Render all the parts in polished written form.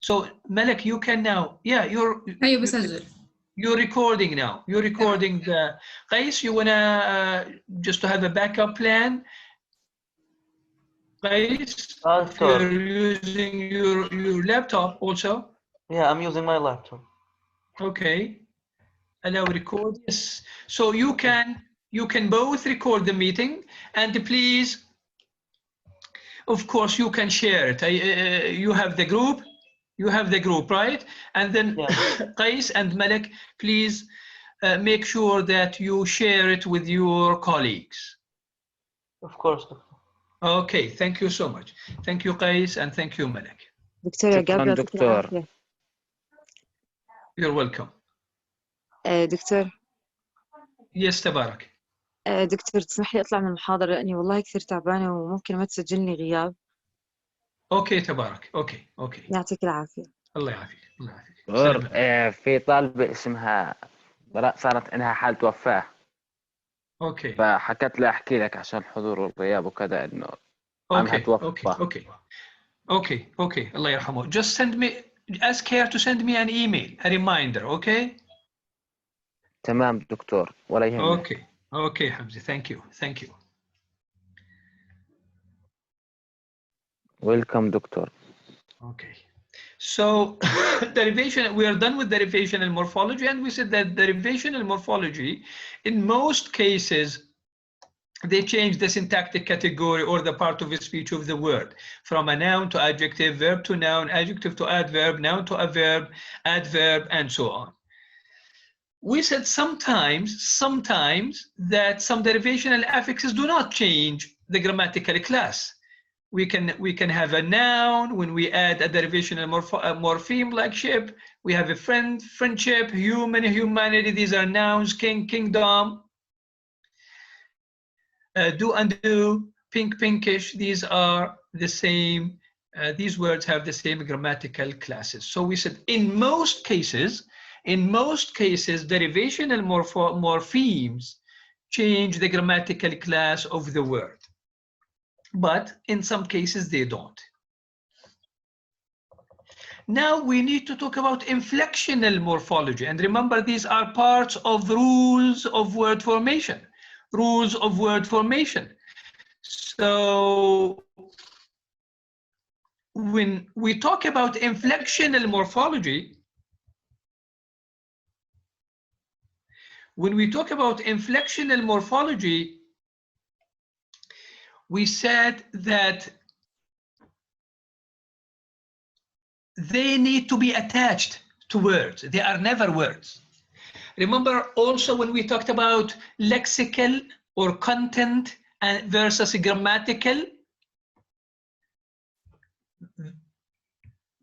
So Malak, you can now, yeah, أيوة بسجل. you're recording now. You're recording the Qais, you wanna just to have a backup plan? Qais, if you're using your laptop also? Yeah, I'm using my laptop. Okay. Allow record. Yes. So you can both record the meeting, and please, of course, you can share it. You have the group. You have the group, right? And then Qais and Malak, please make sure that you share it with your colleagues. Of course, Doctor. Okay, thank you so much. Thank you, Qais, and thank you, Malak. دكتور عقاب يعطيك العافية. You're welcome. دكتور. Yes, تبارك. دكتور تسمح لي أطلع من المحاضرة لأني والله كثير تعبانة وممكن ما تسجلني غياب. اوكي تبارك. اوكي. يعطيك العافية. الله يعافيك. الله يعافيك. في طالبة اسمها صارت عندها حالة وفاة. اوكي. فحكت لي احكي لك عشان الحضور والغياب وكذا انه عمها توفى. اوكي. الله يرحمه. Just send me, ask her to send me an email, a reminder, okay? تمام دكتور ولا يهمك. اوكي حمزة. Thank you. Welcome, Doctor. Okay. So derivation, we are done with derivational morphology, and we said that derivational morphology, in most cases, they change the syntactic category or the part of the speech of the word from a noun to adjective, verb to noun, adjective to adverb, noun to a verb, adverb, and so on. We said sometimes that some derivational affixes do not change the grammatical class. We can have a noun when we add a derivational morpheme like ship. We have a friend, friendship, human, humanity. These are nouns. King, kingdom. Do and do, pink, pinkish. These are the same. These words have the same grammatical classes. So we said in most cases, derivational morphemes change the grammatical class of the word. But in some cases they don't. Now we need to talk about inflectional morphology, and remember these are parts of rules of word formation. So when we talk about inflectional morphology, we said that they need to be attached to words. They are never words. Remember also when we talked about lexical or content versus grammatical?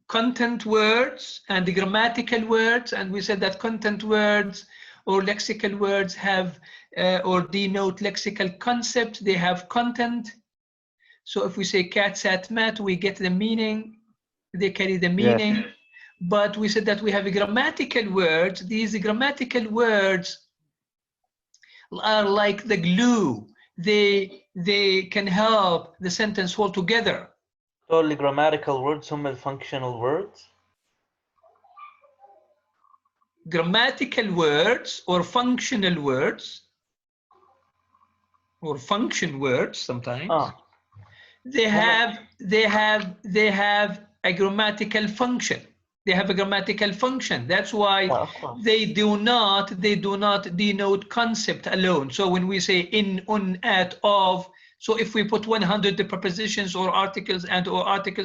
Content words and grammatical words, and we said that content words or lexical words have or denote lexical concept, they have content. So if we say cat sat mat, we get the meaning, they carry the meaning. Yes. But we said that we have grammatical words. These grammatical words are like the glue. They can help the sentence hold together. Totally grammatical words, some functional words. Grammatical words or functional words or function words sometimes. They have a grammatical function. They have a grammatical function. That's why they do not denote concept alone. So when we say in, on, at, of, so if we put 100 prepositions or articles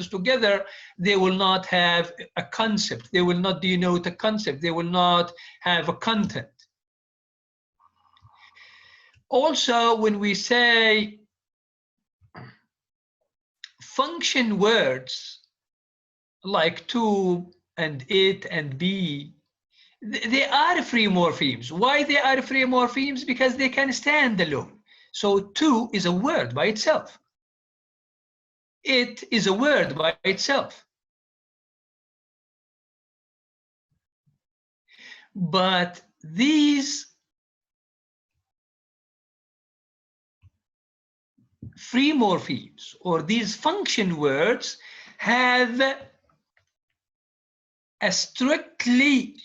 together, they will not have a concept. They will not denote a concept. They will not have a content. Also, when we say function words like to and it and be, they are free morphemes. Why they are free morphemes? Because they can stand alone. So to is a word by itself. It is a word by itself. But these free morphemes or these function words have a strictly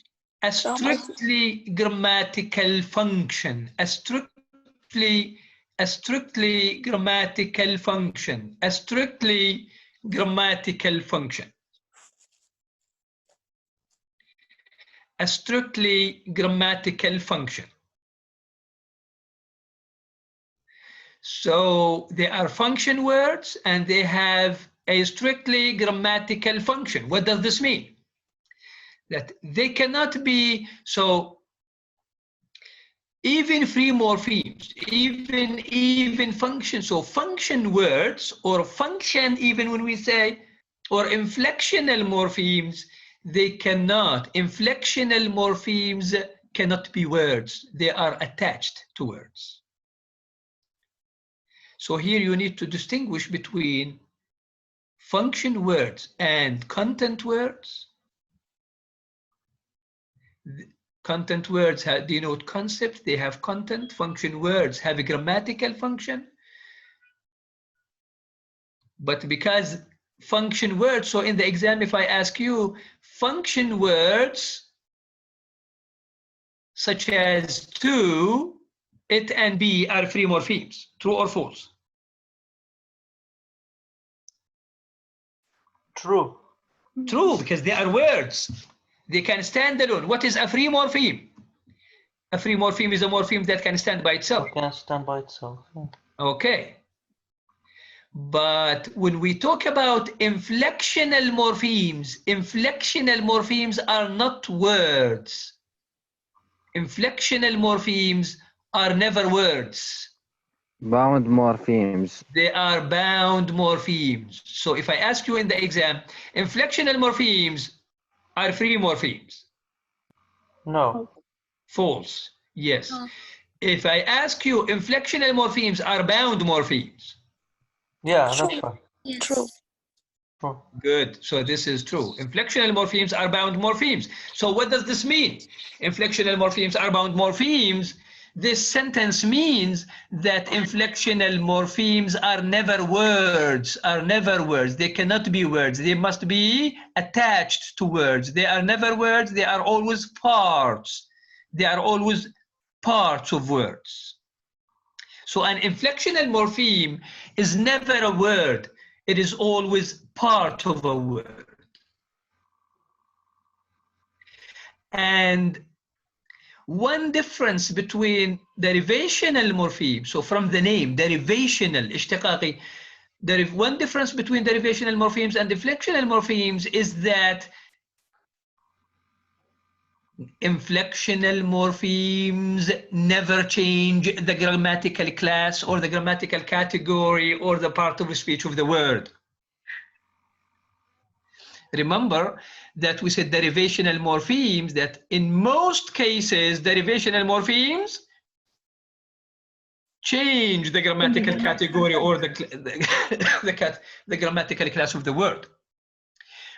grammatical function, a strictly grammatical function, a strictly grammatical function, a strictly grammatical function. So they are function words and they have a strictly grammatical function. What does this mean? That they cannot be, so even free morphemes, even functions, so function words or function, even when we say, or inflectional morphemes, they cannot, inflectional morphemes cannot be words. They are attached to words. So here you need to distinguish between function words and content words. Content words denote concept, they have content. Function words have a grammatical function. But because function words, so in the exam, if I ask you, function words such as to, it, and be are free morphemes, true or false? True. True, because they are words. They can stand alone. What is a free morpheme? A free morpheme is a morpheme that can stand by itself. It can stand by itself. Yeah. Okay. But when we talk about inflectional morphemes are not words. Inflectional morphemes are never words. Bound morphemes. They are bound morphemes. So if I ask you in the exam, inflectional morphemes are free morphemes. No. False. Yes. If I ask you, inflectional morphemes are bound morphemes. Yeah, that's right. Yes. True. Good. So this is true. Inflectional morphemes are bound morphemes. So what does this mean? Inflectional morphemes are bound morphemes. This sentence means that inflectional morphemes are never words, They cannot be words. They must be attached to words. They are never words. They are always parts. They are always parts of words. So an inflectional morpheme is never a word. It is always part of a word. And one difference between derivational morpheme, so from the name, derivational, اشتقاقي, one difference between derivational morphemes and inflectional morphemes is that inflectional morphemes never change the grammatical class or the grammatical category or the part of the speech of the word. Remember that we said derivational morphemes, that in most cases, derivational morphemes change the grammatical category or the grammatical class of the word.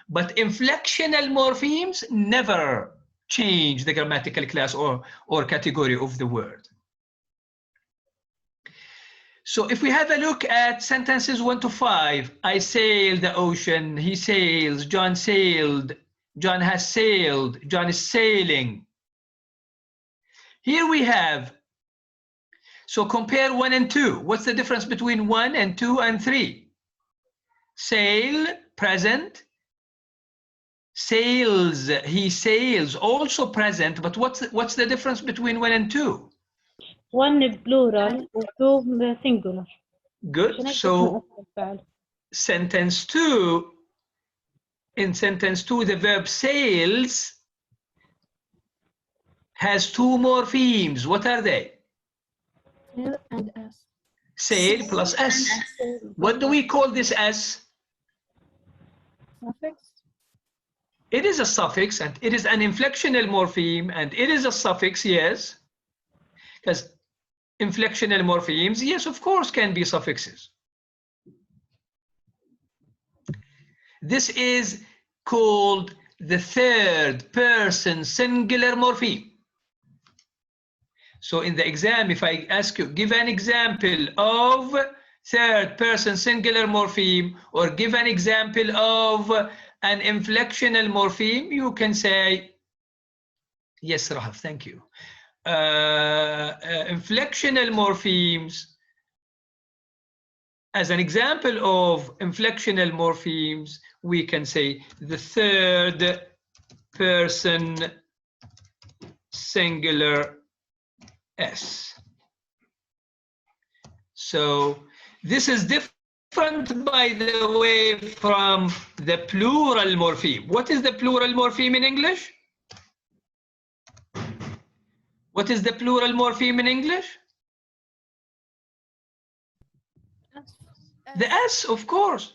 But inflectional morphemes never change the grammatical class or category of the word. So if we have a look at sentences 1 to 5, I sailed the ocean, he sails, John sailed, John has sailed, John is sailing. Here we have, so compare 1 and 2. What's the difference between 1 and 2 and 3? Sail, present. Sails, he sails, also present, but what's the difference between 1 and 2? 1 plural و 2 singular. Good. So sentence 2, in sentence 2, the verb sails has 2 morphemes. What are they? Sail and S. Sail plus S. What do we call this S? Suffix. It is a suffix and it is an inflectional morpheme and it is a suffix, yes. Because inflectional morphemes, yes, of course, can be suffixes. This is called the third person singular morpheme. So in the exam, if I ask you, give an example of third person singular morpheme or give an example of an inflectional morpheme, you can say, yes, Rahaf, thank you. Inflectional morphemes, as an example of inflectional morphemes, we can say the third person singular S. So this is different, by the way, from the plural morpheme. What is the plural morpheme in English? What is the plural morpheme in English? The S, of course.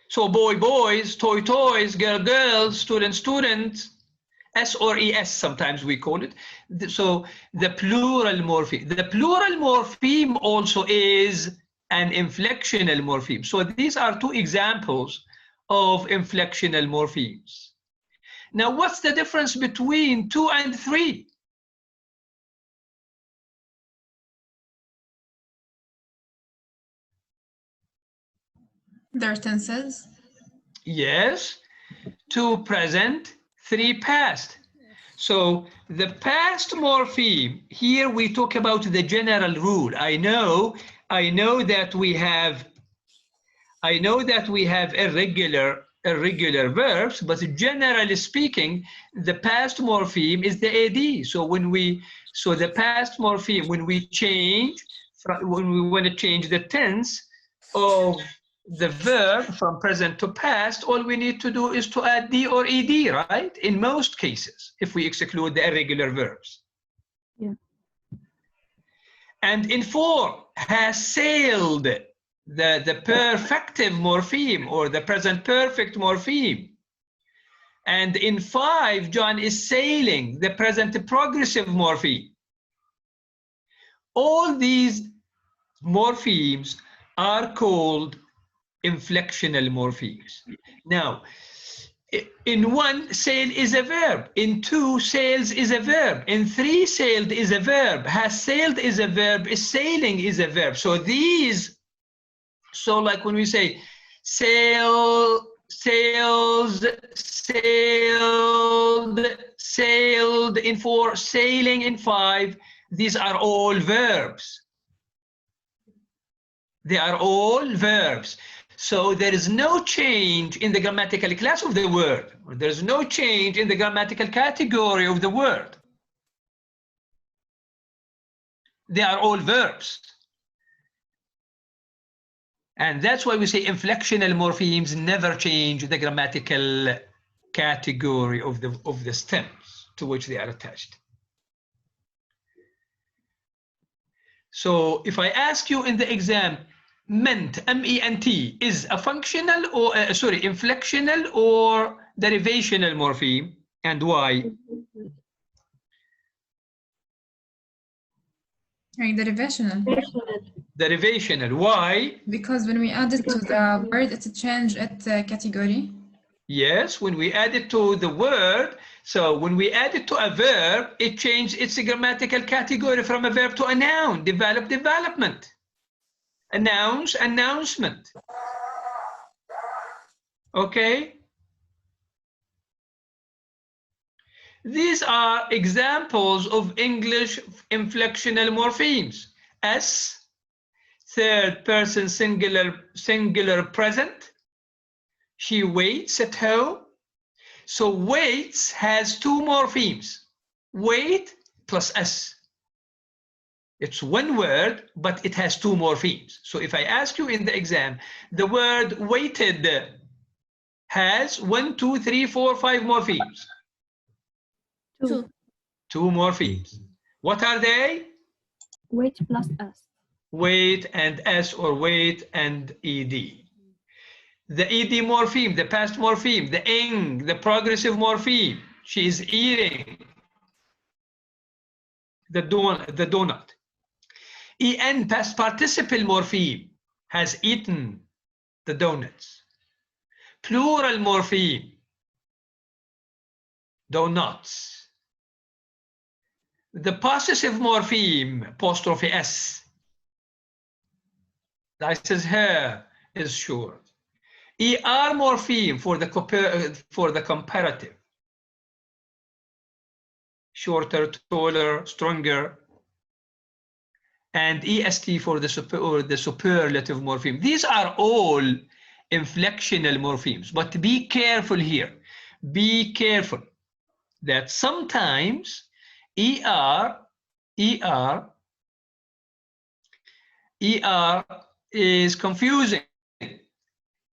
So boy, boys, toy, toys, girl, girls, student, students, S or ES sometimes we call it. So the plural morpheme. The plural morpheme also is an inflectional morpheme. So these are two examples of inflectional morphemes. Now, what's the difference between 2 and 3? Their tenses. Yes, 2 present, 3 past. So the past morpheme, here we talk about the general rule. I know that we have irregular verbs, but generally speaking, the past morpheme is the AD. So the past morpheme, when we want to change the tense of the verb from present to past, all we need to do is to add D or ED, right? In most cases, if we exclude the irregular verbs. Yeah. And in 4, has sailed, the perfective morpheme or the present perfect morpheme. And in 5, John is sailing, the present progressive morpheme. All these morphemes are called inflectional morphemes. Now, in 1, sail is a verb. In 2, sails is a verb. In 3, sailed is a verb. Has sailed is a verb. Is sailing is a verb. So like when we say sail, sails, sailed, sailed in 4, sailing in 5, these are all verbs. They are all verbs. So there is no change in the grammatical class of the word. There is no change in the grammatical category of the word. They are all verbs. And that's why we say inflectional morphemes never change the grammatical category of the stems to which they are attached. So if I ask you in the exam, ment, M-E-N-T, is a functional or, inflectional or derivational morpheme, and why? Right, derivational. Derivational, why? Because when we add it to the word, it changes its category. Yes, when we add it to the word, so when we add it to a verb, it changes its grammatical category from a verb to a noun, develop, development. Announce, announcement. Okay? These are examples of English inflectional morphemes. S, third person singular present. She waits at home. So waits has 2 morphemes. Wait plus S. It's one word, but it has 2 morphemes. So if I ask you in the exam, the word waited has 1, 2, 3, 4, 5 morphemes. 2. 2 morphemes. What are they? Wait plus S. Wait and S, or wait and ED. The ED morpheme, the past morpheme, the ing, the progressive morpheme. She is eating the donut. En, past participle morpheme, has eaten the donuts. Plural morpheme, donuts. The possessive morpheme, apostrophe S. That says her is short. ER morpheme for the comparative. Shorter, taller, stronger. And EST for the superlative morpheme. These are all inflectional morphemes, but be careful here. Be careful that sometimes ER is confusing.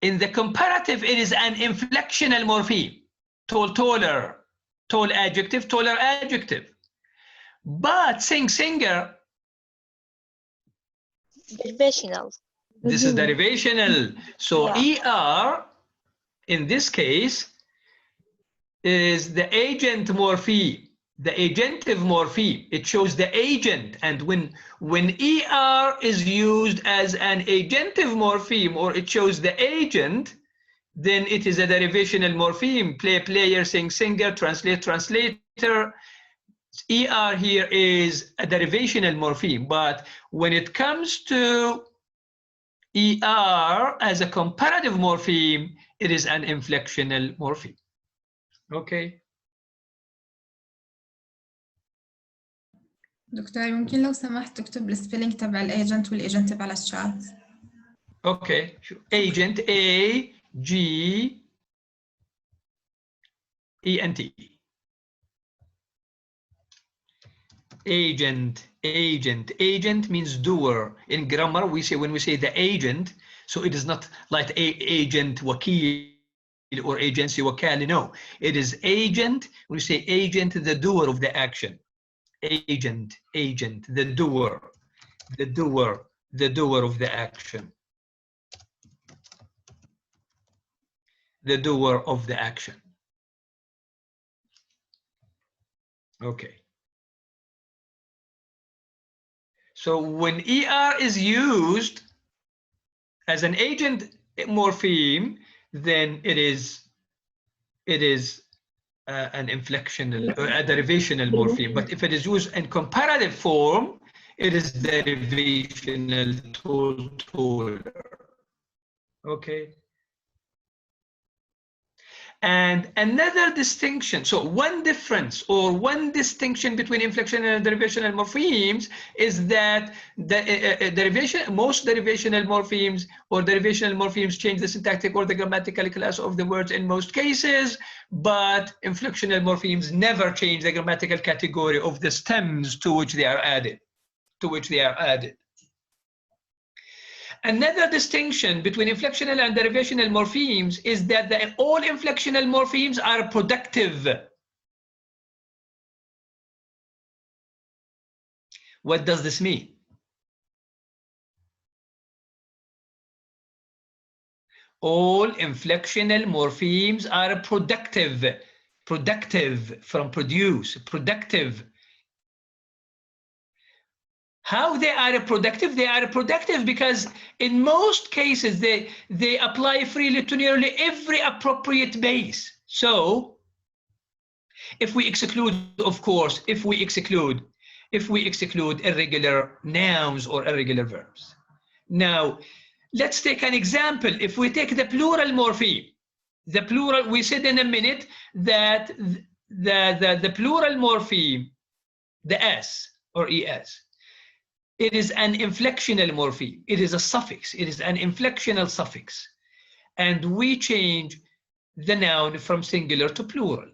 In the comparative, it is an inflectional morpheme. Tall, taller, tall adjective, taller adjective. But singer, derivational. this is derivational. So ER, in this case, is the agent morpheme, the agentive morpheme. It shows the agent. And when ER is used as an agentive morpheme, or it shows the agent, then it is a derivational morpheme. Player, singer, translate, translator. ER here is a derivational morpheme. But when it comes to ER as a comparative morpheme, it is an inflectional morpheme. Okay. دكتور ممكن لو سمحت تكتب السبيلينج تبع الايجنت والايجنتيف على الشات. Okay. Agent A-G-E-N-T. Agent means doer. In grammar, when we say the agent, so it is not like agent wakil or agency wakali. No, it is agent. When we say agent, the doer of the action. Agent, the doer of the action. The doer of the action. Okay. So when ER is used as an agent morpheme, then it is an inflectional, a derivational morpheme. But if it is used in comparative form, it is derivational taller. Okay. And another distinction, so one difference or one distinction between inflectional and derivational morphemes is that the most derivational morphemes or derivational morphemes change the syntactic or the grammatical class of the words in most cases, but inflectional morphemes never change the grammatical category of the stems to which they are added. Another distinction between inflectional and derivational morphemes is that all inflectional morphemes are productive. What does this mean? All inflectional morphemes are productive. Productive from produce, productive. How they are productive? They are productive because in most cases they apply freely to nearly every appropriate base. So if we exclude, of course, if we exclude irregular nouns or irregular verbs. Now, let's take an example. If we take the plural morpheme, the plural, we said in a minute that the plural morpheme, the S or ES, it is an inflectional morpheme. It is a suffix. It is an inflectional suffix. And we change the noun from singular to plural.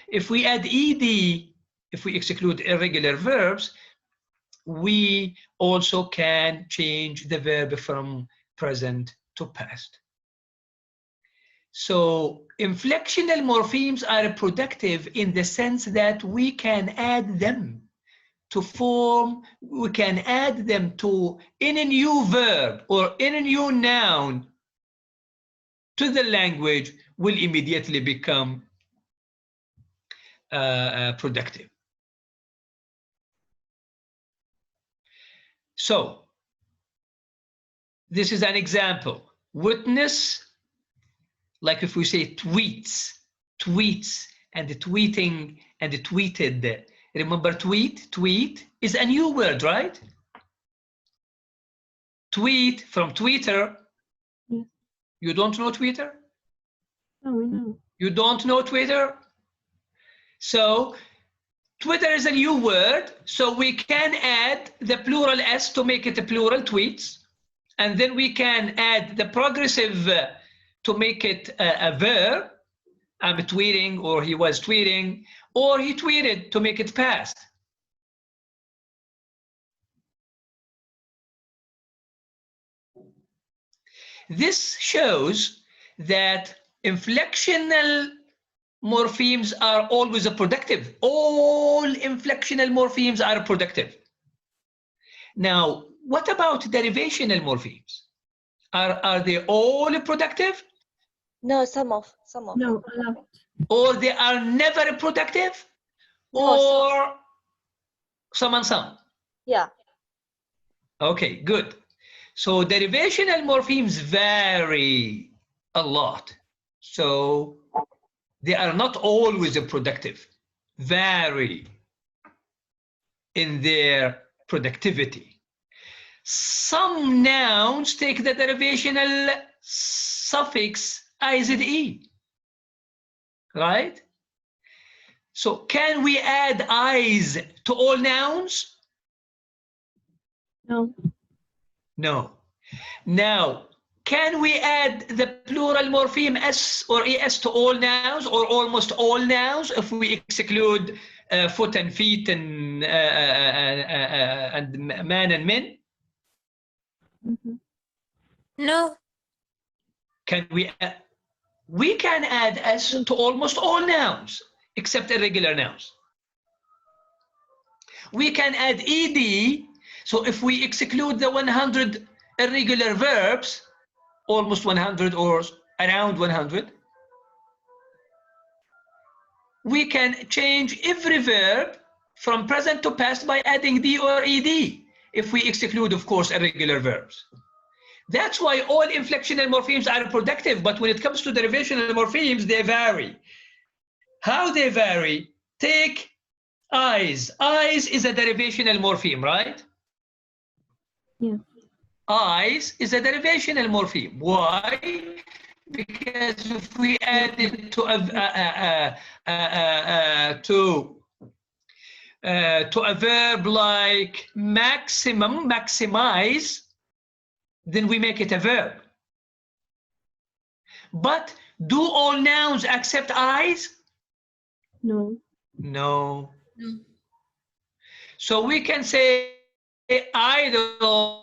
If we add ED, if we exclude irregular verbs, we also can change the verb from present to past. So inflectional morphemes are productive in the sense that we can add them to form, we can add them to in a new verb or in a new noun to the language will immediately become productive. So this is an example. Witness, like if we say tweets and the tweeting and the tweeted. Remember tweet is a new word, right? Tweet from Twitter. You don't know Twitter? No, we know. You don't know Twitter? So Twitter is a new word, so we can add the plural S to make it a plural, tweets. And then we can add the progressive to make it a verb. I'm tweeting, or he was tweeting, or he tweeted to make it past. This shows that inflectional morphemes are always productive. All inflectional morphemes are productive. Now, what about derivational morphemes? Are they all productive? No, some of. No, a lot. Or they are never productive? No, Or some and some? Yeah. Okay, good. So derivational morphemes vary a lot. So they are not always productive, vary in their productivity. Some nouns take the derivational suffix IZE, right? So can we add eyes to all nouns? No. No. Now, can we add the plural morpheme S or ES to all nouns or almost all nouns if we exclude foot and feet and man and men? No. Can we? We can add S to almost all nouns except irregular nouns. We can add ED. So if we exclude the 100 irregular verbs, almost 100 or around 100, we can change every verb from present to past by adding D or ED, if we exclude, of course, irregular verbs. That's why all inflectional morphemes are productive, but when it comes to derivational morphemes, they vary. How they vary? Take eyes. Eyes is a derivational morpheme, right? Yeah. Eyes is a derivational morpheme. Why? Because if we add it to a verb like maximum, maximize, then we make it a verb. But do all nouns accept eyes? No. No. So we can say idolize,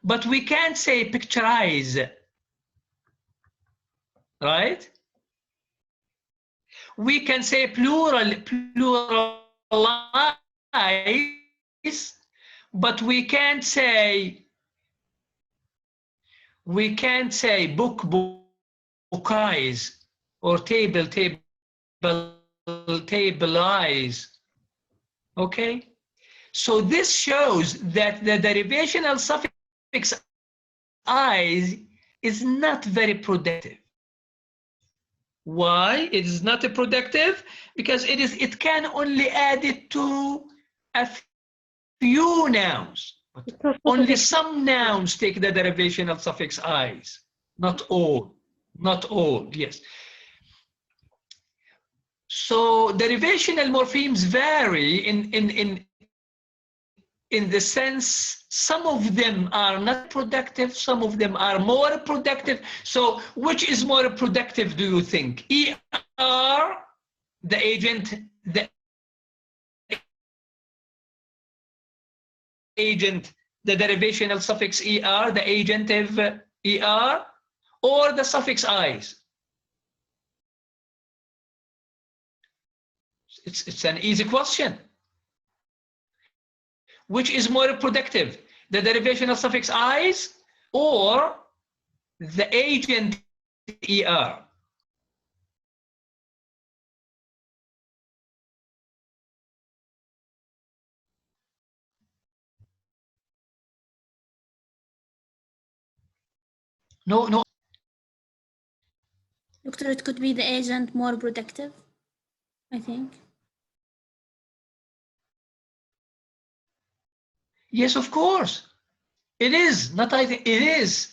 but we can't say picturize, right? We can say pluralize, but we can't say bookize or tableize. Okay, so this shows that the derivational suffix eyes is not very productive. Why it is not productive? Because it can only add it to a few nouns. But only some nouns take the derivational suffix eyes, not all. Not all, yes. So derivational morphemes vary in the sense some of them are not productive, some of them are more productive. So which is more productive, do you think? ER, the agent, the derivational suffix ER, the agentive ER, or the suffix eyes? It's an easy question. Which is more productive, the derivational suffix eyes or the agent ER? No. Doctor, it could be the agent more productive, I think. Yes, of course. It is, not I think, it is.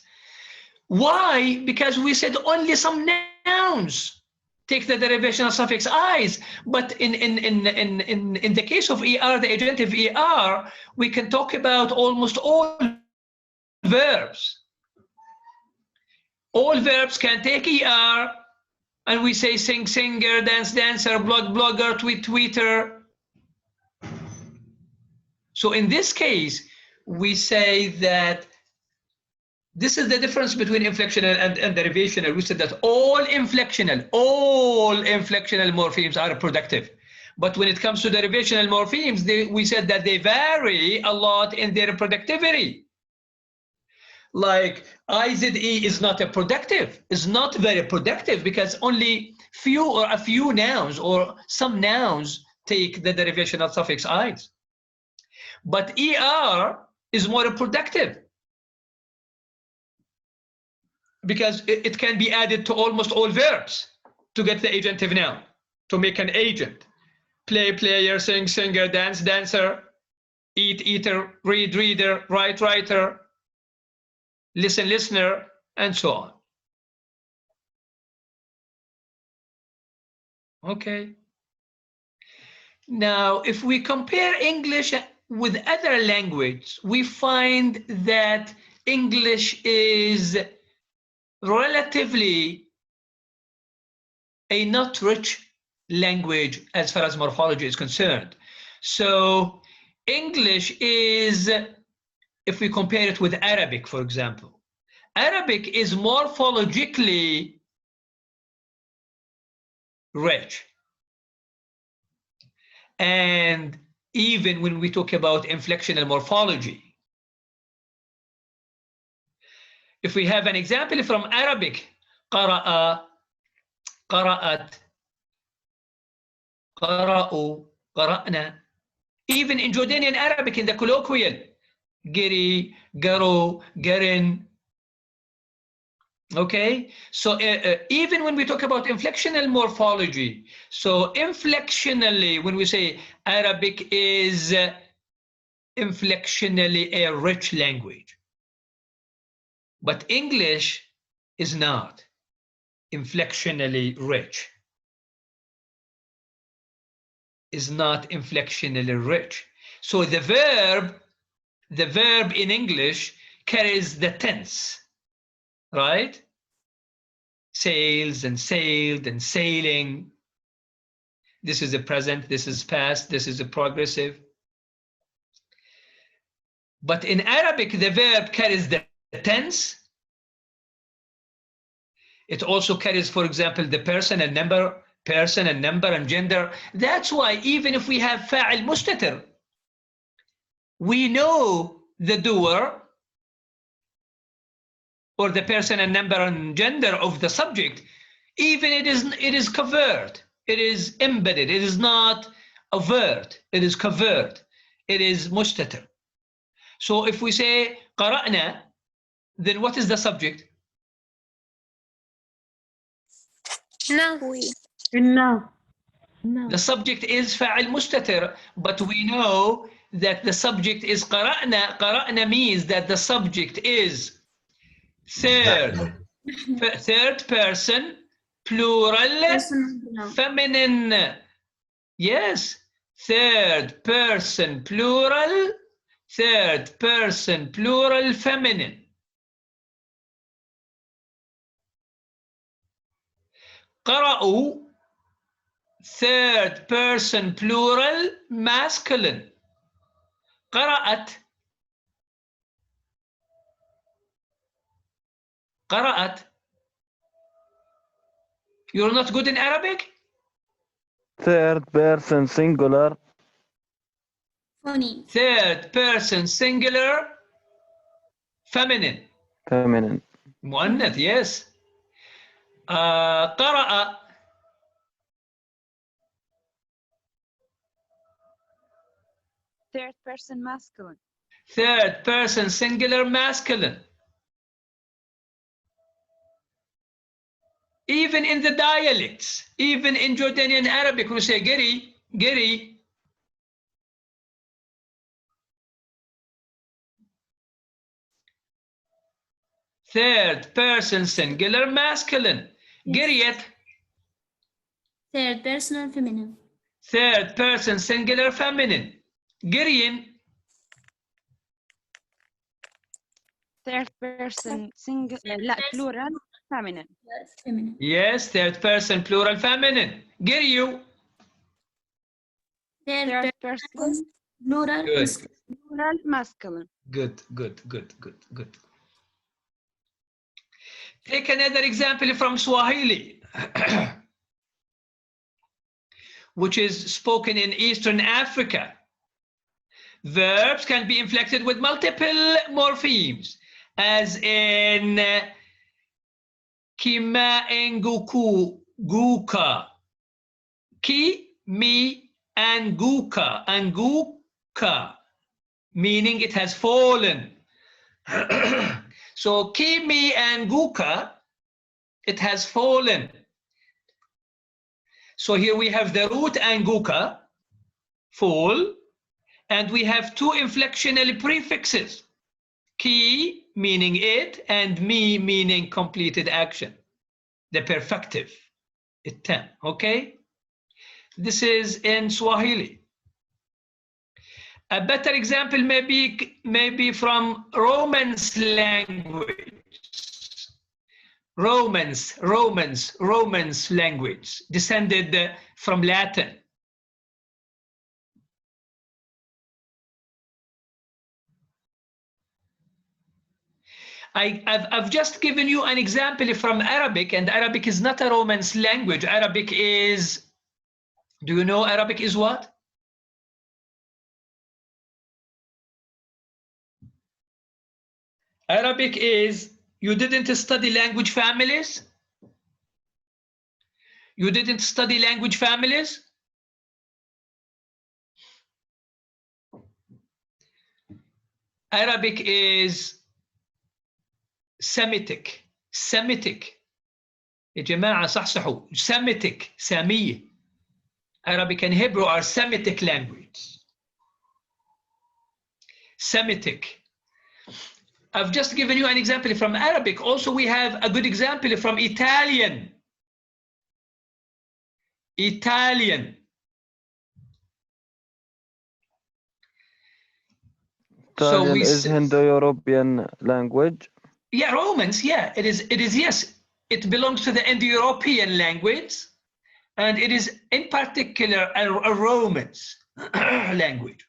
Why? Because we said only some nouns take the derivation of suffix "-is", but in the case of ER, the agentive ER, we can talk about almost all verbs. All verbs can take ER, and we say sing, singer, dance, dancer, blog, blogger, tweet, tweeter. So in this case, we say that this is the difference between inflectional and derivational. We said that all inflectional morphemes are productive. But when it comes to derivational morphemes, we said that they vary a lot in their productivity. Like IZE is not a productive, is not very productive because only a few nouns or some nouns take the derivation of suffix "-is. But ER is more productive because it can be added to almost all verbs to get the agentive noun, to make an agent. Play, player, sing, singer, dance, dancer, eat, eater, read, reader, write, writer, listen, listener, and so on. Okay. Now, if we compare English with other languages, we find that English is relatively a not rich language as far as morphology is concerned. So English is, if we compare it with Arabic, for example, Arabic is morphologically rich. And even when we talk about inflectional morphology, if we have an example from Arabic, قرأ, قرأت, قرأوا, قرأنا. Even in Jordanian Arabic, in the colloquial, giri, garo, garin. Okay, so even when we talk about inflectional morphology, so inflectionally, when we say Arabic is inflectionally a rich language, but English is not inflectionally rich, is not inflectionally rich. So the verb in English carries the tense, right? Sails and sailed and sailing. This is the present, this is past, this is the progressive. But in Arabic, the verb carries the tense. It also carries, for example, the person and number and gender. That's why even if we have fa'il mustatir, we know the doer or the person and number and gender of the subject, even it is covered, it is embedded, it is not overt, it is covered, it is mustatir. So if we say qara'na, then what is the subject? No. No. The subject is fa'il mustatir, but we know that the subject is qara'na. Qara'na means that the subject is third person, plural, feminine. Yes, third person, plural, feminine. قرأوا, third person, plural, masculine. قرأت, You're not good in Arabic? Third person singular. Funny. Third person singular, feminine. Feminine. مؤنث, yes. قرأ. Third person masculine. Third person singular, masculine. Even in the dialects, even in Jordanian Arabic, we say giri, giri. Third person singular masculine. قريت. Third person feminine. Third person singular feminine. قرين. third person single لا plural feminine. Feminine. Yes, third person plural feminine. قريوا. Third person plural Good. masculine. Plural masculine. Good. Take another example from Swahili, which is spoken in Eastern Africa. Verbs can be inflected with multiple morphemes, as in kima enguku guka, ki, mi, and guka, meaning it has fallen. So ki, mi, and guka, it has fallen. So here we have the root anguka, fall, and we have two inflectional prefixes, ki meaning it and mi meaning completed action, the perfective, التام, okay? This is in Swahili. A better example may be from Romance language. Romance language, descended from Latin. I've just given you an example from Arabic, and Arabic is not a Romance language. Arabic is, do you know Arabic is what? Arabic is, you didn't study language families? You didn't study language families? Arabic is Semitic. يا جماعة صحصحوا. Semitic, سامية. Arabic and Hebrew are Semitic language. Semitic. I've just given you an example from Arabic. Also, we have a good example from Italian. So is Indo-European language? Yeah, Romance. Yeah, it is. Yes, it belongs to the Indo-European language, and it is in particular a Romance language.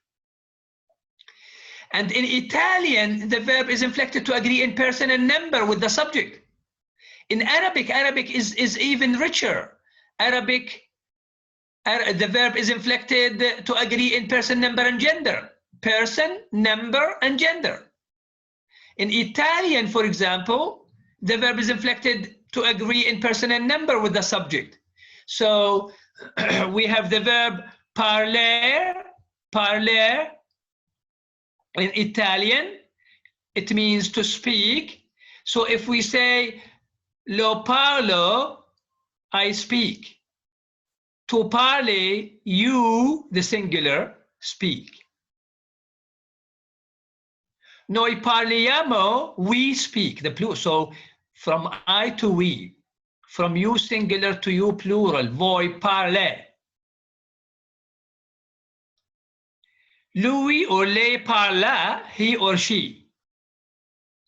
And in Italian, the verb is inflected to agree in person and number with the subject. In Arabic is even richer. Arabic, the verb is inflected to agree in person, number, and gender. Person, number, and gender. In Italian, for example, the verb is inflected to agree in person and number with the subject. So we have the verb parler. In Italian, it means to speak. So if we say lo parlo, I speak. Tu parli, you, the singular, speak. Noi parliamo, we speak, the plural. So from I to we, from you singular to you plural, voi parlez. Lui or lei parla, he or she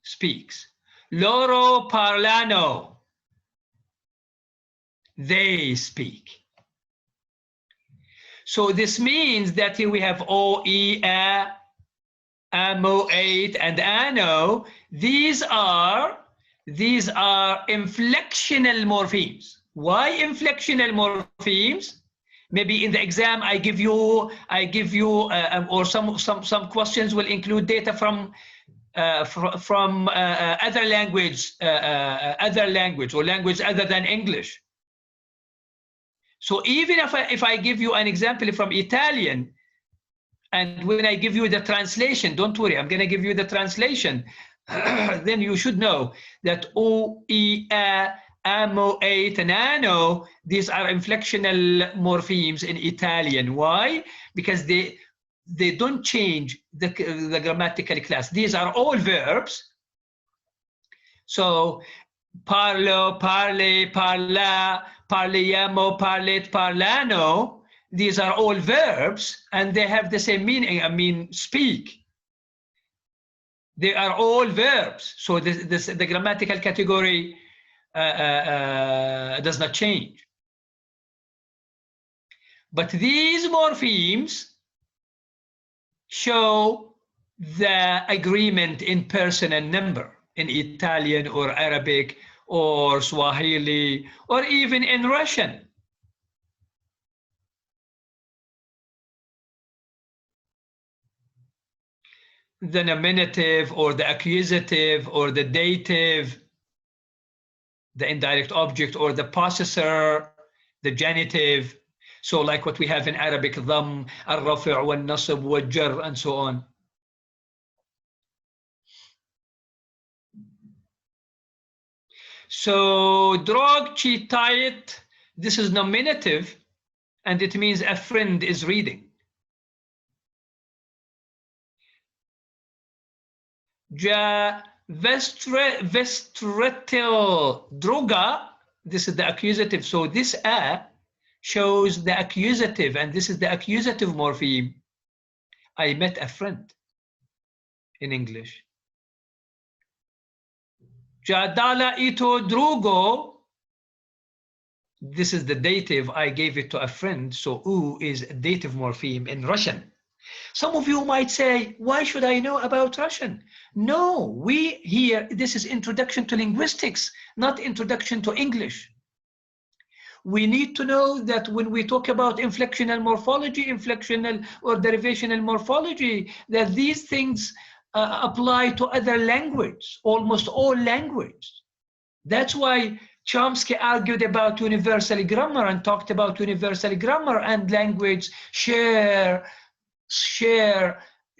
speaks. Loro parlano, they speak. So this means that here we have o, e, a, amo, ate, and ano. These are inflectional morphemes. Why inflectional morphemes? Maybe in the exam I give you, or some questions will include data from other language or language other than English. So even if I give you an example from Italian, and when I give you the translation, don't worry, I'm going to give you the translation, then you should know that o, e, a, amo, ate, and ano, these are inflectional morphemes in Italian. Why? Because they don't change the grammatical class. These are all verbs So parlo, parle, parla, parliamo, parlet, parlano. These are all verbs and they have the same meaning. I mean, speak. They are all verbs. So the grammatical category does not change. But these morphemes show the agreement in person and number in Italian or Arabic or Swahili or even in Russian. The nominative or the accusative or the dative, the indirect object or the possessor, the genitive. So like what we have in Arabic, dhamm, al-rafi' wal-nasb wal-jar, and so on. So drog chitayet, this is nominative, and it means a friend is reading. Ja vestretil droga, this is the accusative. So this a shows the accusative, and this is the accusative morpheme. I met a friend in English. Jadala ito drugo, this is the dative. I gave it to a friend. So u is a dative morpheme in Russian. Some of you might say, why should I know about Russian? No, we here, this is introduction to linguistics, not introduction to English. We need to know that when we talk about inflectional morphology, inflectional or derivational morphology, that these things apply to other language, almost all language. That's why Chomsky argued about universal grammar and talked about universal grammar and language share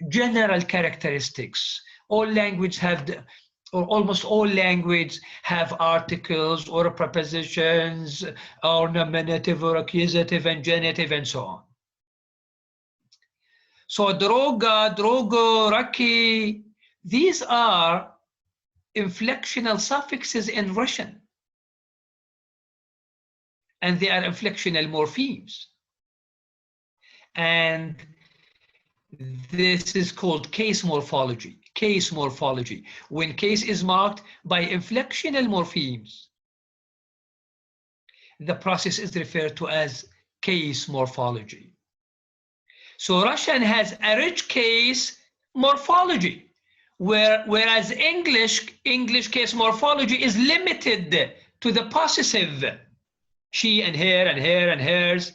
general characteristics. All language have, or almost all language have articles or prepositions or nominative or accusative and genitive and so on. So droga, drogo, raki, these are inflectional suffixes in Russian. And they are inflectional morphemes. And this is called case morphology. Case morphology. When case is marked by inflectional morphemes, the process is referred to as case morphology. So Russian has a rich case morphology, whereas English case morphology is limited to the possessive, she and her and her and hers,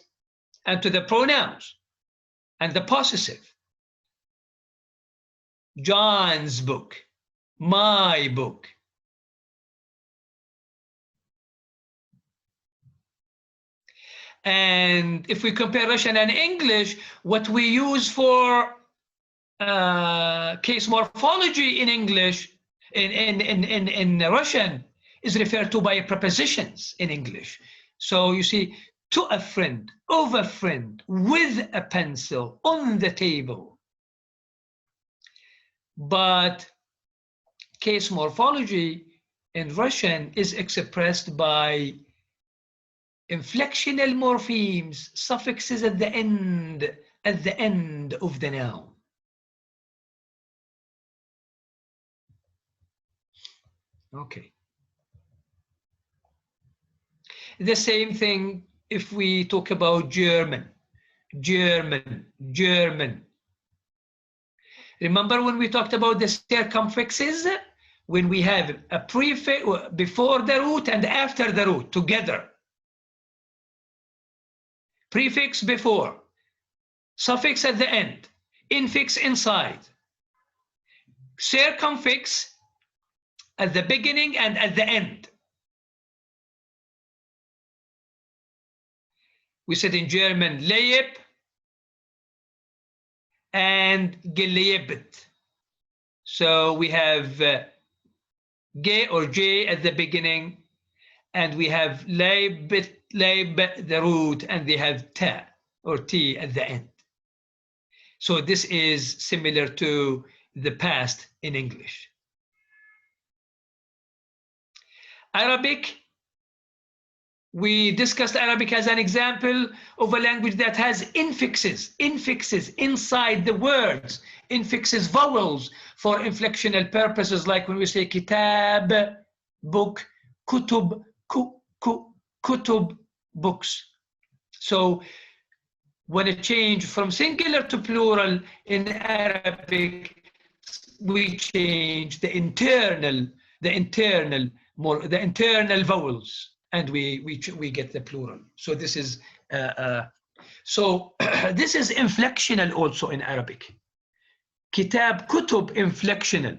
and to the pronouns and the possessive. John's book, my book. And if we compare Russian and English, what we use for case morphology in English, in Russian, is referred to by prepositions in English. So you see, to a friend, of a friend, with a pencil, on the table. But case morphology in Russian is expressed by inflectional morphemes, suffixes at the end of the noun. Okay. The same thing if we talk about German. Remember when we talked about the circumfixes? When we have a prefix before the root and after the root together. Prefix before, suffix at the end, infix inside. Circumfix at the beginning and at the end. We said in German, Leib and gelebt. So we have G or J at the beginning, and we have Leib, the root, and they have ta or T at the end. So this is similar to the past in English. Arabic, we discussed Arabic as an example of a language that has infixes inside the words, infixes, vowels for inflectional purposes, like when we say kitab, book, kutub, kutub, books. So when it changed from singular to plural in Arabic, we change the internal vowels, and we get the plural. So this is this is inflectional also in Arabic. Kitab, kutub, inflectional,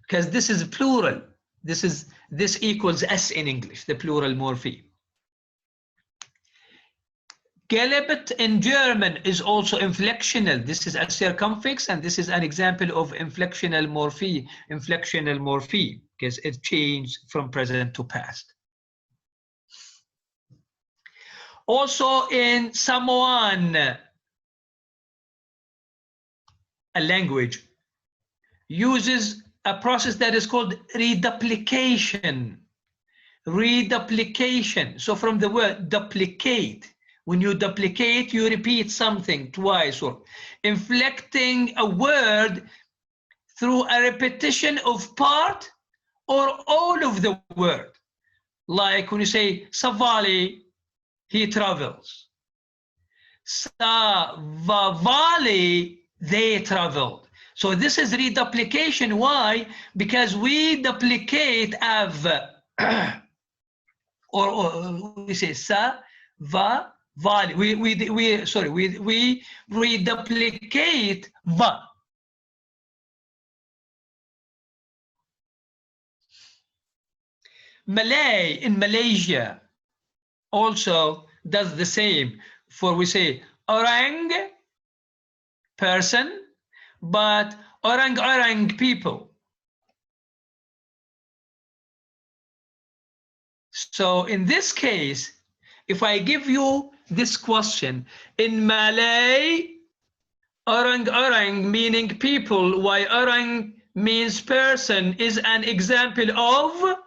because this is plural. This equals S in English, the plural morpheme. Gelebet in German is also inflectional. This is a circumfix, and this is an example of inflectional morpheme, because it changed from present to past. Also in Samoan, a language uses a process that is called reduplication. So from the word duplicate, when you duplicate, you repeat something twice, or inflecting a word through a repetition of part or all of the word. Like when you say Savali, he travels. Savali, they traveled. So this is reduplication. Why? Because we duplicate av, or we say sa, va, vali. We reduplicate va. Malay in Malaysia also does the same. For we say orang, person, but orang people. So in this case, if I give you this question, in Malay, orang meaning people, while orang means person, is an example of,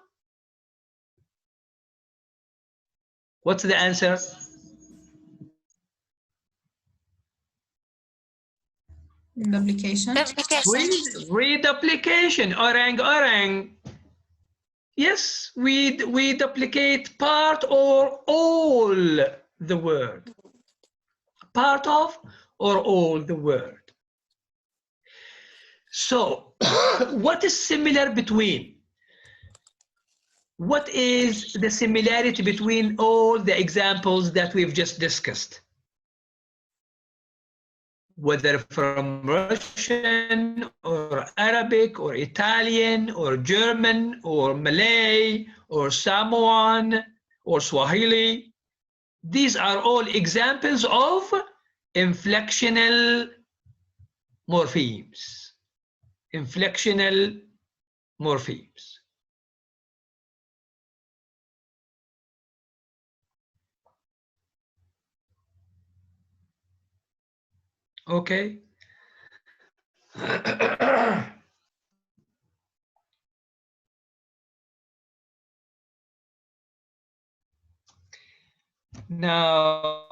what's the answer? Duplication. Reduplication. Orang. Yes, we duplicate part or all the word. Part of or all the word. So what is similar between? What is the similarity between all the examples that we've just discussed? Whether from Russian or Arabic or Italian or German or Malay or Samoan or Swahili, these are all examples of inflectional morphemes. Inflectional morphemes. Okay. Now,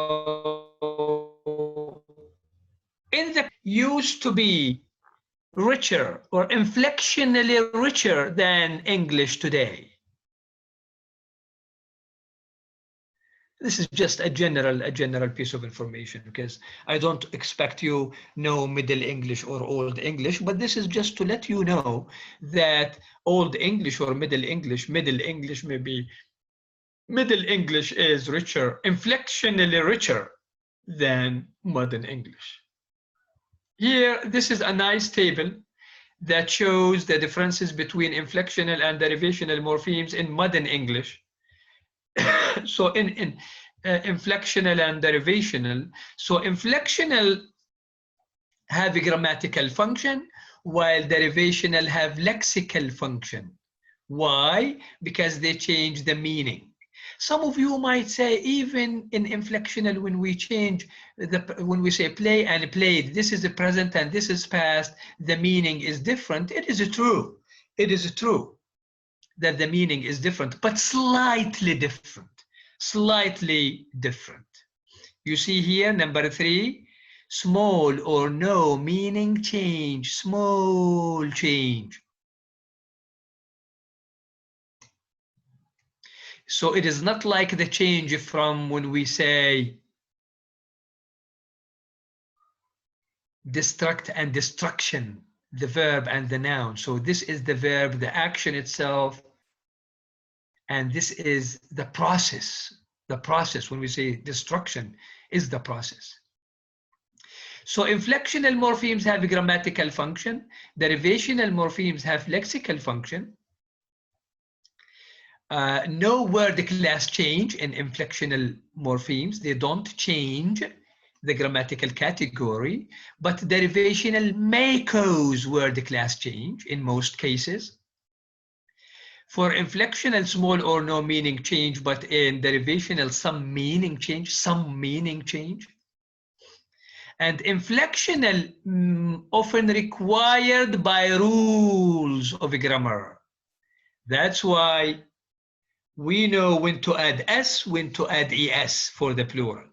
in the used to be richer or inflectionally richer than English today. This is just a general piece of information, because I don't expect you know Middle English or Old English, but this is just to let you know that Old English or Middle English maybe Middle English is richer, inflectionally richer than Modern English. Here, this is a nice table that shows the differences between inflectional and derivational morphemes in Modern English. So in inflectional and derivational, so inflectional have a grammatical function, while derivational have lexical function. Why? Because they change the meaning. Some of you might say, even in inflectional, when we change when we say play and played, this is the present and this is past, the meaning is different. It is true. It is true. that the meaning is different, but slightly different. Slightly different. You see here, number 3, small or no meaning change, small change. So it is not like the change from when we say destruct and destruction, the verb and the noun. So this is the verb, the action itself, and this is the process. The process, when we say destruction, is the process. So inflectional morphemes have a grammatical function. Derivational morphemes have lexical function. No word class change in inflectional morphemes. They don't change the grammatical category, but derivational may cause word class change in most cases. For inflectional, small or no meaning change, but in derivational, some meaning change, And inflectional often required by rules of grammar. That's why we know when to add S, when to add ES for the plural.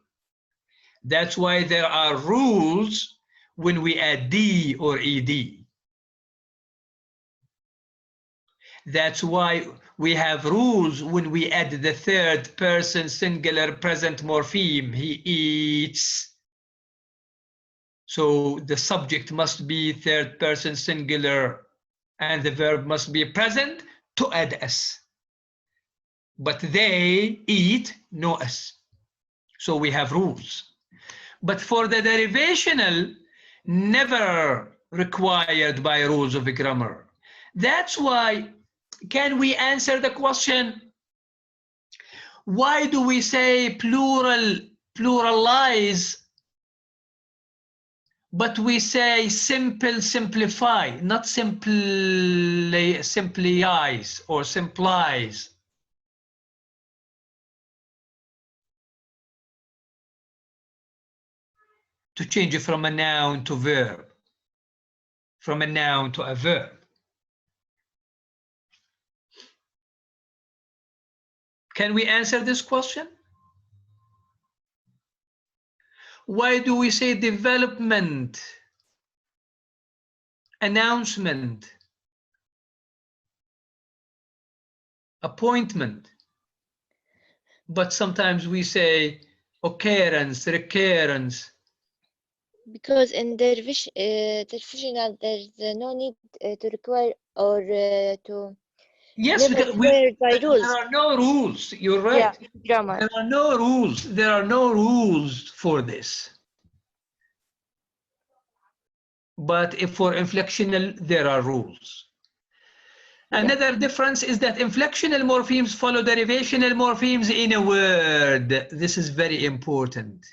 That's why there are rules when we add D or ED. That's why we have rules when we add the third person singular present morpheme, he eats. So the subject must be third person singular and the verb must be present to add S. But they eat, no S. So we have rules. But for the derivational, never required by rules of grammar. That's why, can we answer the question, why do we say pluralize, but we say simplify, not simplifies or simplies? To change it from a noun to verb, from a noun to a verb. Can we answer this question? Why do we say development, announcement, appointment, but sometimes we say occurrence, recurrence? Because in derivational, there's no need to require or to Yes, never because required by rules. there are no rules. You're right. Yeah, grammar. There are no rules. There are no rules for this. But if for inflectional, there are rules. Another difference is that inflectional morphemes follow derivational morphemes in a word. This is very important.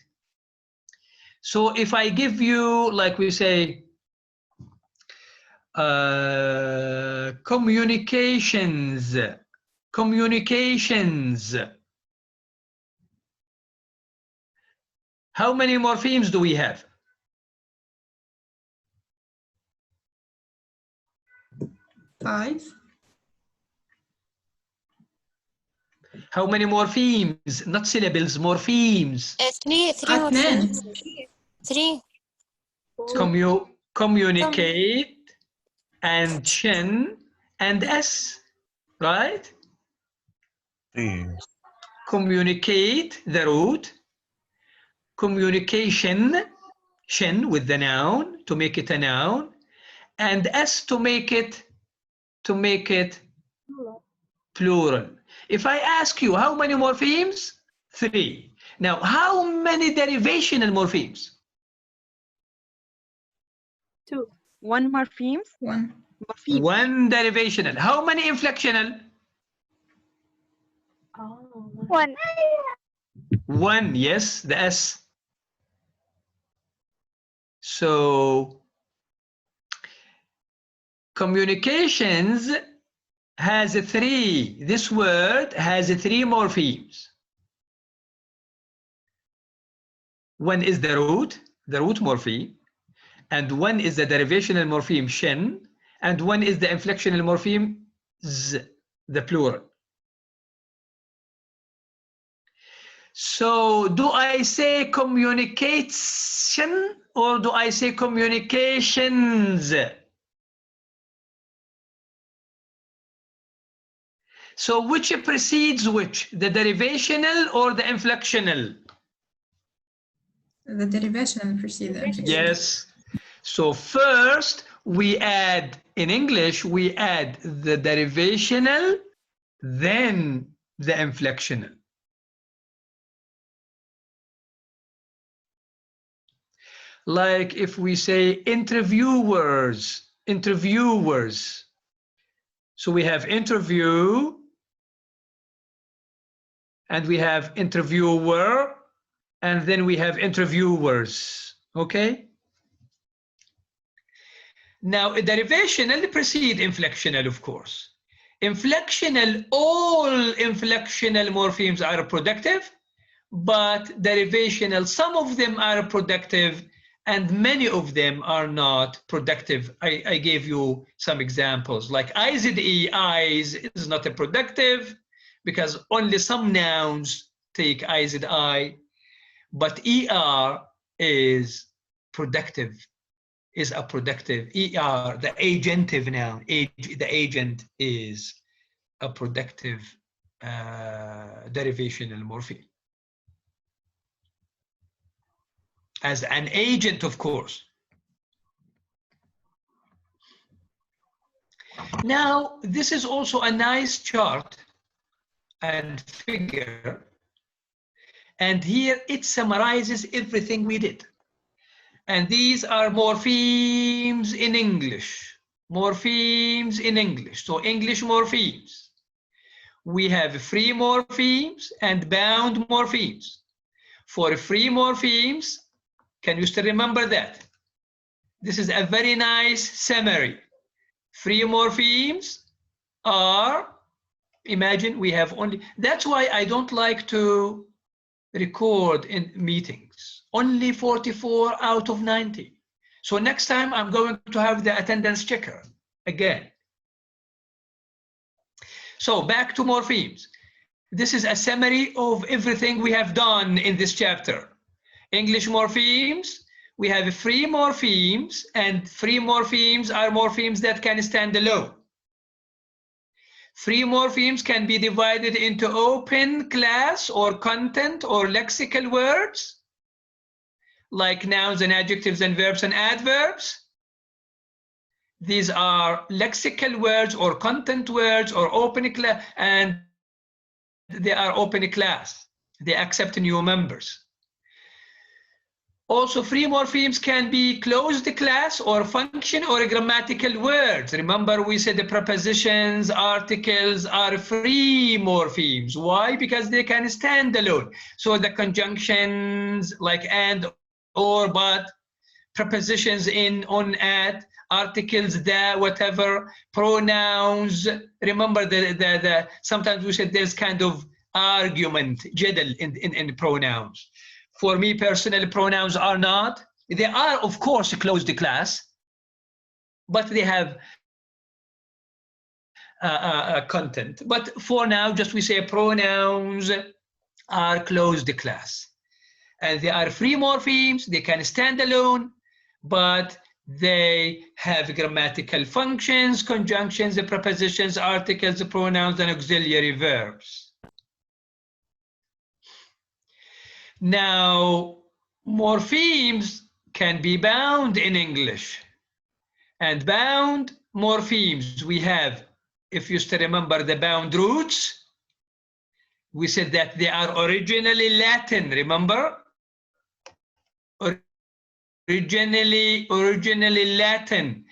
So if I give you, like we say, communications. How many morphemes do we have? Five. How many morphemes? Not syllables, morphemes. Three اثنين. three. Communicate and chin and S, right? Communicate, the root. Communication, shin with the noun to make it a noun, and S to make it plural. If I ask you how many morphemes? 3. Now, how many derivational morphemes? 2. 1 morphemes. 1. Morpheme. 1 derivational. How many inflectional? 1. 1, yes, the S. So communications has 3. This word has 3 morphemes. 1 is the root morpheme, and 1 is the derivational morpheme shin, and 1 is the inflectional morpheme z. the plural. So do I say communication or do I say communications? So which precedes which, the derivational or the inflectional? The derivation precedes the inflection. Yes. So first we add, in English, we add the derivational, then the inflectional. Like if we say interviewers, interviewers. So we have interview, and we have interviewer, and then we have interviewers, okay? Now, a derivational precedes inflectional, of course. Inflectional, all inflectional morphemes are productive, but derivational, some of them are productive, and many of them are not productive. I gave you some examples, like IZE, eyes, is not a productive, because only some nouns take IZI, but ER is productive, is a productive. ER, the agentive noun, the agent is a productive derivational morpheme. As an agent, of course. Now, this is also a nice chart and figure. And here it summarizes everything we did. And these are morphemes in English. Morphemes in English. So English morphemes. We have free morphemes and bound morphemes. For free morphemes, can you still remember that? This is a very nice summary. Free morphemes are, imagine we have only, that's why I don't like to record in meetings, only 44 out of 90. So next time I'm going to have the attendance checker again. So back to morphemes. This is a summary of everything we have done in this chapter. English morphemes, we have free morphemes, and free morphemes are morphemes that can stand alone. Free morphemes can be divided into open class or content or lexical words, like nouns and adjectives and verbs and adverbs. These are lexical words or content words or open class, and they are open class. They accept new members. Also, free morphemes can be closed class or function or grammatical words. Remember, we said the prepositions, articles are free morphemes. Why? Because they can stand alone. So the conjunctions like and, or, but, prepositions in, on, at, articles, the, whatever, pronouns. Remember, sometimes we said there's kind of argument, jadal in pronouns. For me personally, pronouns are not. They are, of course, closed class, but they have content. But for now, just we say pronouns are closed class. And they are free morphemes. They can stand alone, but they have grammatical functions, conjunctions, the prepositions, articles, the pronouns, and auxiliary verbs. Now, morphemes can be bound in English. And bound morphemes, we have, if you still remember the bound roots, we said that they are originally Latin, remember? Originally Latin.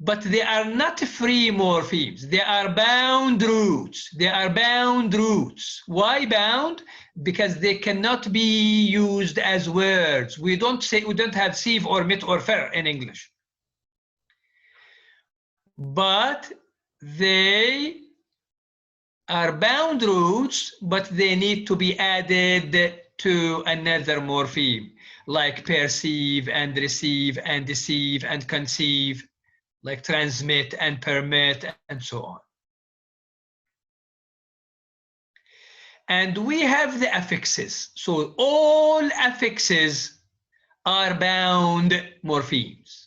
But they are not free morphemes. They are bound roots. They are bound roots. Why bound? Because they cannot be used as words. We don't have sieve or mit or fer in English. But they are bound roots, but they need to be added to another morpheme, like perceive and receive and deceive and conceive, like transmit and permit and so on. and we have the affixes. So all affixes are bound morphemes.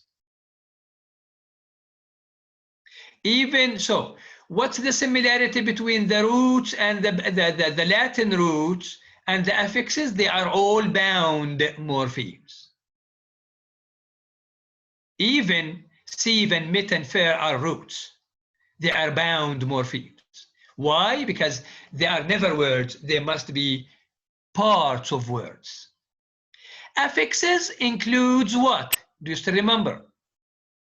Even so, what's the similarity between the roots and the Latin roots and the affixes? They are all bound morphemes. Even sieve and mit and fair are roots. They are bound morphemes. Why? Because they are never words. They must be parts of words. Affixes includes what? Do you still remember?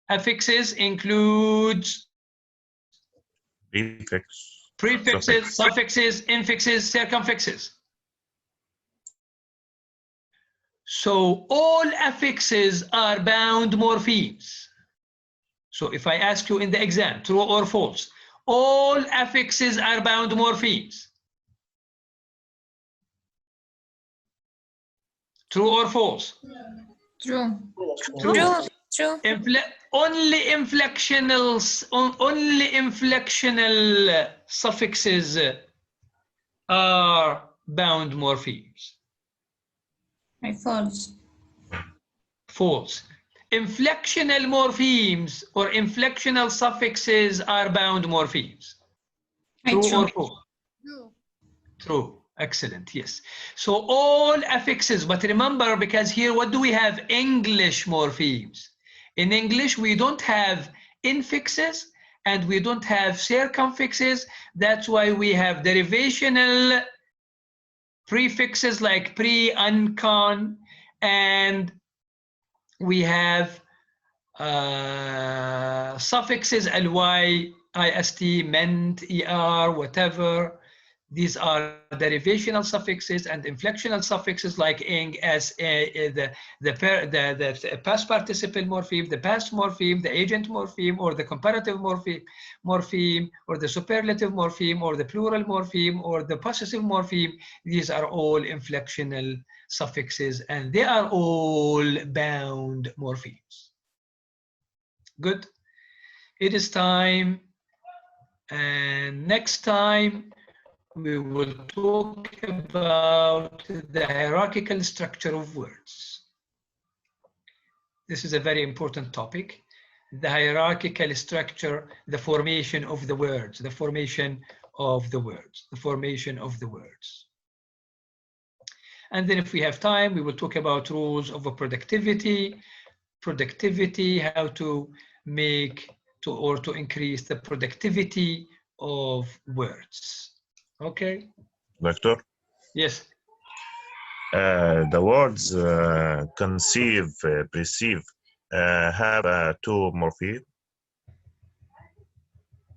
Affixes includes prefixes, suffixes, infixes, circumfixes. So all affixes are bound morphemes. So if I ask you in the exam, true or false, all affixes are bound morphemes. True or false? True. True. True. Only inflectional suffixes are bound morphemes. False. False. Inflectional morphemes or inflectional suffixes are bound morphemes. True or false? True. True. Excellent. Yes. So all affixes, but remember, because here what do we have? English morphemes. In English, we don't have infixes and we don't have circumfixes. That's why we have derivational prefixes like pre, un, con, and we have suffixes ly, ist, ment, er, whatever. These are derivational suffixes and inflectional suffixes like ing, as the past participle morpheme, the past morpheme, the agent morpheme, or the comparative morpheme, or the superlative morpheme, or the plural morpheme, or the possessive morpheme. These are all inflectional suffixes, and they are all bound morphemes. Good. It is time, and next time we will talk about the hierarchical structure of words. This is a very important topic. The hierarchical structure, the formation of the words, the formation of the words, the formation of the words. And then if we have time, we will talk about rules of productivity, how to make or to increase the productivity of words. Okay. Doctor? Yes. The words conceive, perceive have two morphemes.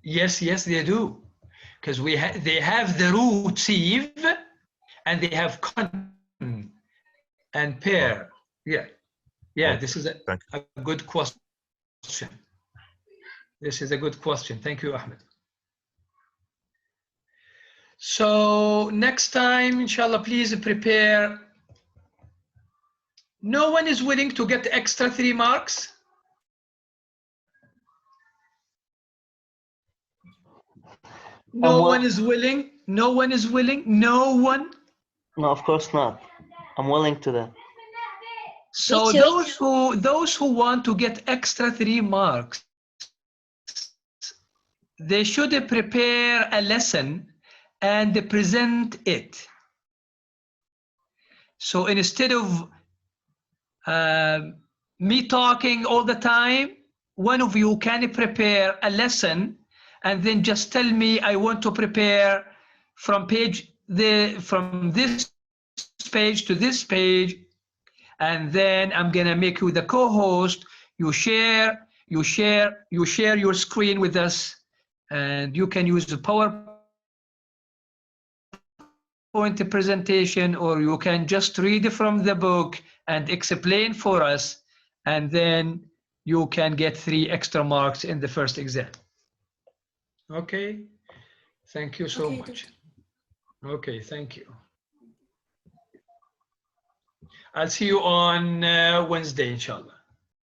Yes, they do, because they have the root sieve, and they have con and pair. Yeah. Okay. This is a good question. This is a good question. Thank you, Ahmed. So next time, inshallah, please prepare. No one is willing to get extra 3 marks? No one is willing? No one is willing? No one? No, of course not. I'm willing to that. So those who want to get extra 3 marks, they should prepare a lesson and present it. So instead of me talking all the time, one of you can prepare a lesson and then just tell me, I want to prepare from this page to this page, and then I'm gonna make you the co-host. You share your screen with us, and you can use the PowerPoint presentation, or you can just read from the book and explain for us, and then you can get 3 extra marks in the first exam. Okay, thank you so much. Okay, thank you. I'll see you on Wednesday, inshallah.